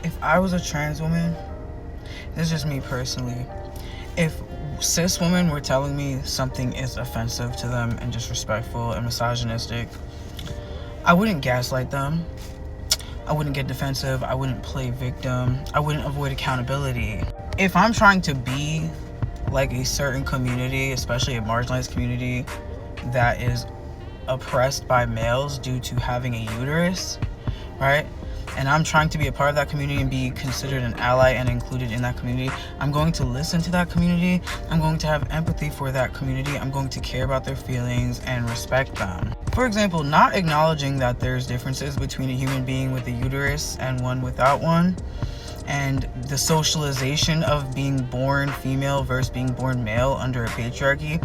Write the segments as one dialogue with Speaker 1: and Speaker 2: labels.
Speaker 1: if I was a trans woman, this is just me personally, if cis women were telling me something is offensive to them and disrespectful and misogynistic, I wouldn't gaslight them. I wouldn't get defensive. I wouldn't play victim. I wouldn't avoid accountability. If I'm trying to be like a certain community, especially a marginalized community that is oppressed by males due to having a uterus, right? And I'm trying to be a part of that community and be considered an ally and included in that community, I'm going to listen to that community. I'm going to have empathy for that community. I'm going to care about their feelings and respect them. For example, not acknowledging that there's differences between a human being with a uterus and one without one, and the socialization of being born female versus being born male under a patriarchy,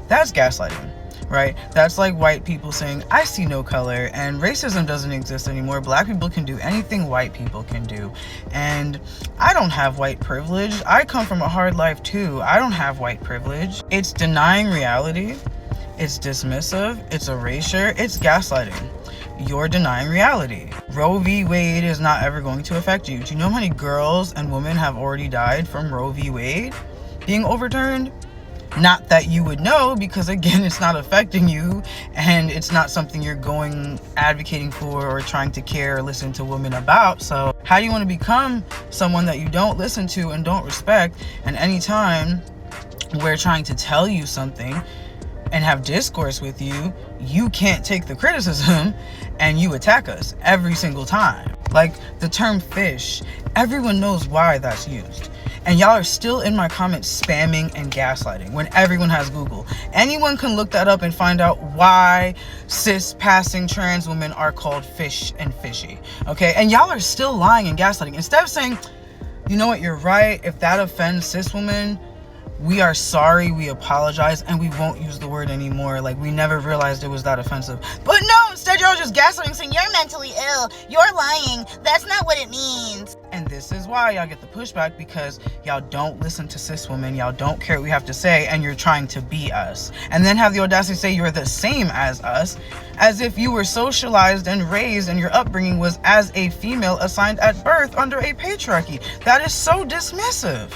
Speaker 1: that's gaslighting. Right? That's like white people saying, I see no color, and racism doesn't exist anymore. Black people can do anything white people can do. And I don't have white privilege. I come from a hard life too. I don't have white privilege. It's denying reality. It's dismissive. It's erasure. It's gaslighting. You're denying reality. Roe v. Wade is not ever going to affect you. Do you know how many girls and women have already died from Roe v. Wade being overturned? Not that you would know, because again, it's not affecting you and it's not something you're going advocating for or trying to care or listen to women about. So how do you want to become someone that you don't listen to and don't respect? And anytime we're trying to tell you something and have discourse with you, you can't take the criticism and you attack us every single time. Like the term fish, everyone knows why that's used. And y'all are still in my comments spamming and gaslighting when everyone has Google. Anyone can look that up and find out why cis passing trans women are called fish and fishy. Okay? And y'all are still lying and gaslighting. Instead of saying, you know what, you're right. If that offends cis women, we are sorry, we apologize, and we won't use the word anymore. Like, we never realized it was that offensive. But no, instead y'all just gaslighting, saying, you're mentally ill, you're lying, that's not what it means. And this is why y'all get the pushback, because y'all don't listen to cis women, y'all don't care what we have to say, and you're trying to be us. And then have the audacity to say you're the same as us, as if you were socialized and raised and your upbringing was as a female assigned at birth under a patriarchy. That is so dismissive.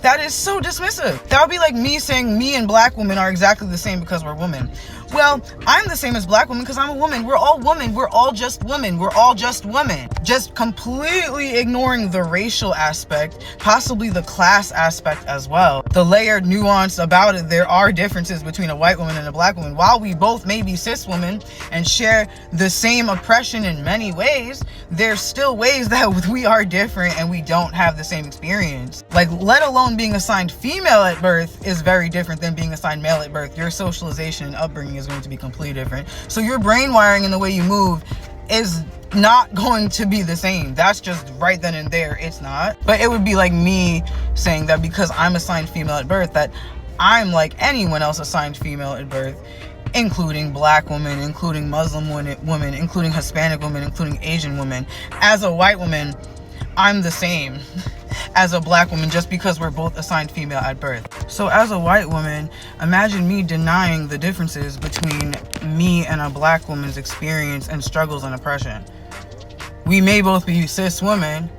Speaker 1: That is so dismissive. That would be like me saying me and black women are exactly the same because we're women. Well, I'm the same as black women because I'm a woman. We're all women. We're all just women. We're all just women. Just completely ignoring the racial aspect, possibly the class aspect as well. The layered nuance about it, there are differences between a white woman and a black woman. While we both may be cis women and share the same oppression in many ways, there's still ways that we are different and we don't have the same experience. Like, let alone being assigned female at birth is very different than being assigned male at birth. Your socialization and upbringing is going to be completely different. So your brain wiring and the way you move is not going to be the same. That's just right then and there. It's not. But it would be like me saying that because I'm assigned female at birth, that I'm like anyone else assigned female at birth, including black women, including Muslim women, including Hispanic women, including Asian women. As a white woman, I'm the same as a black woman just because we're both assigned female at birth. So as a white woman, imagine me denying the differences between me and a black woman's experience and struggles and oppression. We may both be cis women,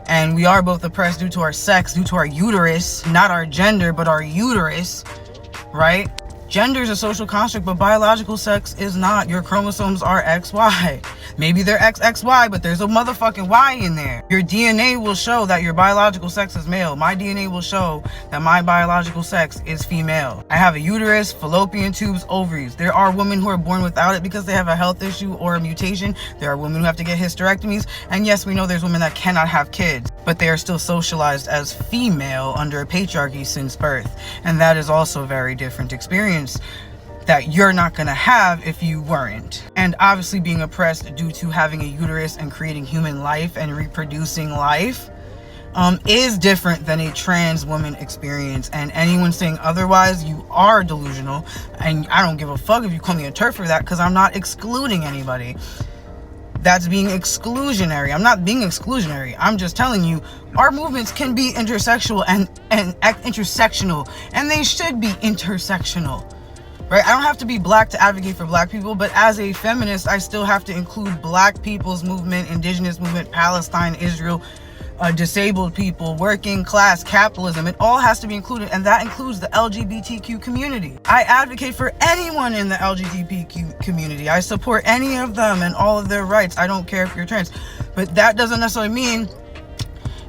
Speaker 1: and we are both oppressed due to our sex, due to our uterus, not our gender, but our uterus, right? Gender is a social construct, but biological sex is not. Your chromosomes are XY. Maybe they're XXY, but there's a motherfucking Y in there. Your DNA will show that your biological sex is male. My DNA will show that my biological sex is female. I have a uterus, fallopian tubes, ovaries. There are women who are born without it because they have a health issue or a mutation. There are women who have to get hysterectomies. And yes, we know there's women that cannot have kids, but they are still socialized as female under a patriarchy since birth. And that is also a very different experience that you're not gonna have if you weren't. And obviously being oppressed due to having a uterus and creating human life and reproducing life is different than a trans woman experience. And anyone saying otherwise, you are delusional. And I don't give a fuck if you call me a TERF for that, because I'm not excluding anybody. That's being exclusionary. I'm not being exclusionary. I'm just telling you, our movements can be intersexual and intersectional, and they should be intersectional. right? I don't have to be black to advocate for black people, but as a feminist, I still have to include black people's movement, indigenous movement, Palestine, Israel, disabled people, working class, capitalism. It all has to be included, and that includes the LGBTQ community. I advocate for anyone in the LGBTQ community. I support any of them and all of their rights. I don't care if you're trans, but that doesn't necessarily mean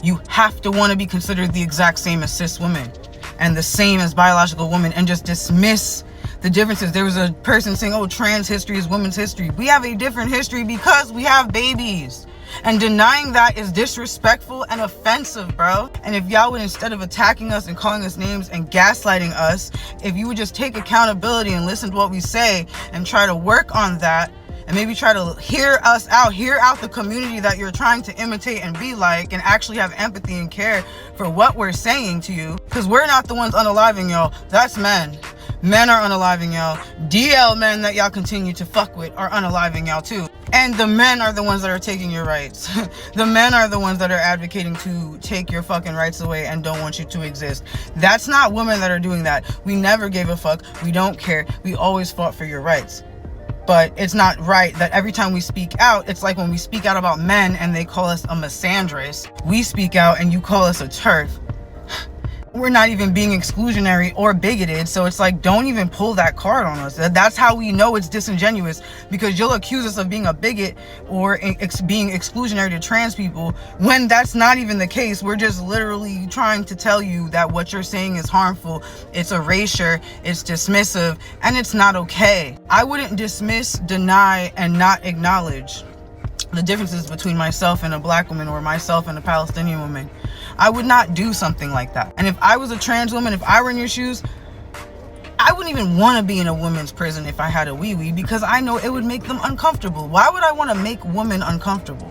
Speaker 1: you have to want to be considered the exact same as cis women and the same as biological women and just dismiss the differences. There was a person saying, oh, trans history is women's history. We have a different history because we have babies. And denying that is disrespectful and offensive, bro. And if y'all would, instead of attacking us and calling us names and gaslighting us, if you would just take accountability and listen to what we say and try to work on that, and maybe try to hear us out, hear out the community that you're trying to imitate and be like, and actually have empathy and care for what we're saying to you. Because we're not the ones unaliving y'all. That's men. Men are unaliving y'all. DL men that y'all continue to fuck with are unaliving y'all too. And the men are the ones that are taking your rights. The men are the ones that are advocating to take your fucking rights away and don't want you to exist. That's not women that are doing that. We never gave a fuck. We don't care. We always fought for your rights. But it's not right that every time we speak out, it's like when we speak out about men and they call us a misandrist, we speak out and you call us a TERF. We're not even being exclusionary or bigoted, so it's like, don't even pull that card on us. That's how we know it's disingenuous, because you'll accuse us of being a bigot or being exclusionary to trans people when that's not even the case. We're just literally trying to tell you that what you're saying is harmful, it's erasure, it's dismissive, and it's not okay. I wouldn't dismiss, deny, and not acknowledge the differences between myself and a black woman or myself and a Palestinian woman. I would not do something like that. And if I was a trans woman, if I were in your shoes, I wouldn't even want to be in a women's prison if I had a wee-wee, because I know it would make them uncomfortable. Why would I want to make women uncomfortable?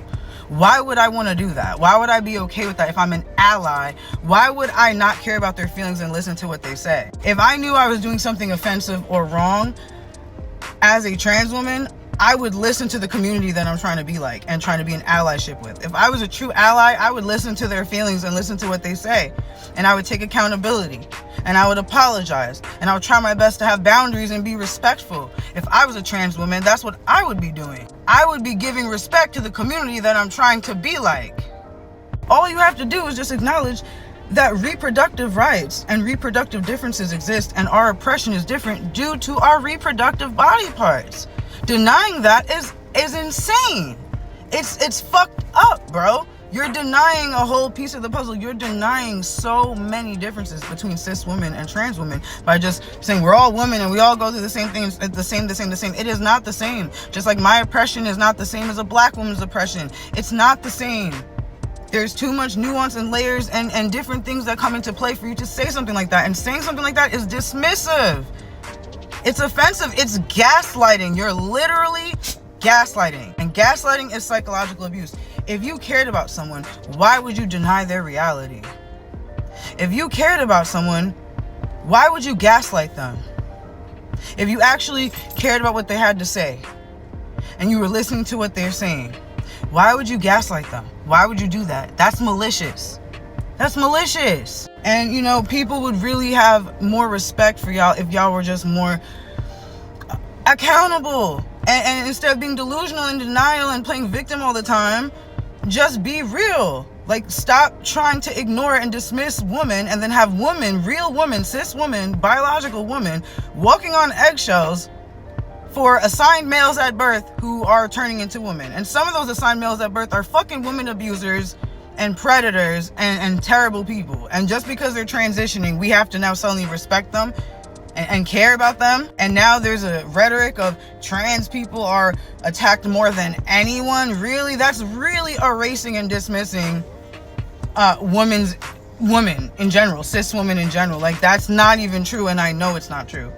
Speaker 1: Why would I want to do that? Why would I be okay with that if I'm an ally? Why would I not care about their feelings and listen to what they say? If I knew I was doing something offensive or wrong as a trans woman, I would listen to the community that I'm trying to be like and trying to be an allyship with. If I was a true ally, I would listen to their feelings and listen to what they say. And I would take accountability. And I would apologize. And I would try my best to have boundaries and be respectful. If I was a trans woman, that's what I would be doing. I would be giving respect to the community that I'm trying to be like. All you have to do is just acknowledge that reproductive rights and reproductive differences exist, and our oppression is different due to our reproductive body parts. Denying that is insane. It's fucked up, bro. You're denying a whole piece of the puzzle. You're denying so many differences between cis women and trans women by just saying we're all women and we all go through the same things, the same. It is not the same. Just like my oppression is not the same as a black woman's oppression. It's not the same. There's too much nuance and layers and different things that come into play for you to say something like that. And saying something like that is dismissive. It's offensive. It's gaslighting. You're literally gaslighting. And gaslighting is psychological abuse. If you cared about someone, why would you deny their reality? If you cared about someone, why would you gaslight them? If you actually cared about what they had to say and you were listening to what they're saying, why would you gaslight them? Why would you do that? That's malicious. That's malicious. And, you know, people would really have more respect for y'all if y'all were just more accountable. And instead of being delusional and denial and playing victim all the time, just be real. Like, stop trying to ignore and dismiss women and then have women, real women, cis women, biological women, walking on eggshells for assigned males at birth who are turning into women. And some of those assigned males at birth are fucking women abusers and predators and terrible people. And just because they're transitioning, we have to now suddenly respect them and care about them. And now there's a rhetoric of trans people are attacked more than anyone. Really? That's really erasing and dismissing women in general, cis women in general. Like, that's not even true, and I know it's not true.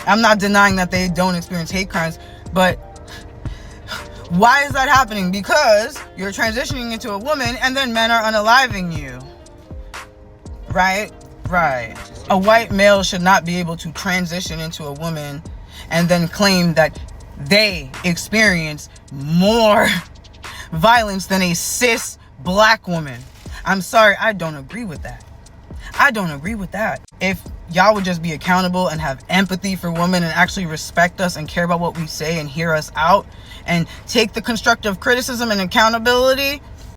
Speaker 1: I'm not denying that they don't experience hate crimes, but why is that happening? Because you're transitioning into a woman and then men are unaliving you. Right? Right. A white male should not be able to transition into a woman and then claim that they experience more violence than a cis black woman. I'm sorry, I don't agree with that. I don't agree with that. If y'all would just be accountable and have empathy for women and actually respect us and care about what we say and hear us out and take the constructive criticism and accountability